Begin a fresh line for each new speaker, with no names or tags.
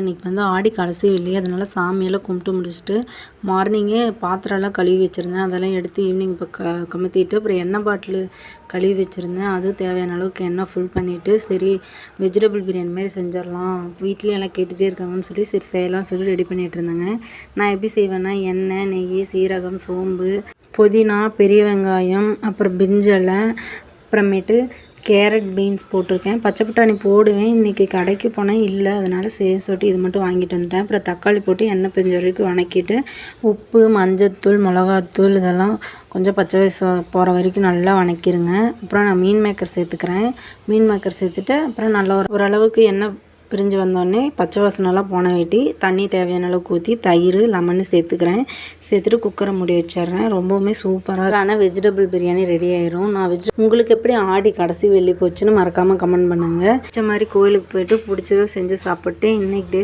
இன்றைக்கி வந்து ஆடி கடைசி வெள்ளி, அதனால் சாமியெல்லாம் கும்பிட்டு முடிச்சுட்டு மார்னிங்கே பாத்திரம்லாம் கழுவி வச்சுருந்தேன். அதெல்லாம் எடுத்து ஈவினிங் இப்போ கமுத்திட்டு அப்புறம் எண்ணெய் பாட்டிலு கழுவி வச்சுருந்தேன். அதுவும் தேவையான அளவுக்கு எண்ணெய் ஃபுல் பண்ணிவிட்டு சரி வெஜிடபிள் பிரியாணி மாதிரி செஞ்சிடலாம், வீட்லேயும் எல்லாம் கேட்டுகிட்டே இருக்காங்கன்னு சொல்லி சரி செய்யலாம்னு சொல்லி ரெடி பண்ணிகிட்டு இருந்தேங்க. நான் எப்படி செய்வேன்னா எண்ணெய், நெய், சீரகம், சோம்பு, புதினா, பெரிய வெங்காயம், அப்புறம் பிரிஞ்சலை, அப்புறமேட்டு கேரட், பீன்ஸ் போட்டிருக்கேன். பச்சை பட்டாணி போடுவேன், இன்றைக்கி கடைக்கு போனேன் இல்லை, அதனால் சரி சொல்லிட்டு இது மட்டும் வாங்கிட்டு வந்துட்டேன். அப்புறம் தக்காளி போட்டு எண்ணெய் பிரிஞ்ச வரைக்கும் வணக்கிட்டு உப்பு, மஞ்சத்தூள், மிளகாத்தூள் இதெல்லாம் கொஞ்சம் பச்சை வாசம் போகிற வரைக்கும் நல்லா வணக்கிடுங்க. அப்புறம் நான் மீன் மேக்கர் சேர்த்துக்கிறேன். மீன் மேக்கர் சேர்த்துட்டு அப்புறம் நல்லா ஓரளவுக்கு எண்ணெய் பிரிஞ்சு வந்தோடனே பச்சை வாசனெல்லாம் போன வேட்டி தண்ணி தேவையான அளவுக்கு ஊற்றி தயிர், லெமனு சேர்த்துக்கிறேன். சேர்த்துட்டு குக்கரை மூடி வச்சிட்றேன். ரொம்பவுமே சூப்பரான வெஜிடபிள் பிரியாணி ரெடி ஆயிரும். உங்களுக்கு எப்படி ஆடி கடைசி வெள்ளி போச்சுன்னு மறக்காமல் கமெண்ட் பண்ணுங்கள். பிடிச்ச மாதிரி கோயிலுக்கு போயிட்டு பிடிச்சதை செஞ்சு சாப்பிட்டு இன்றைக்கி டே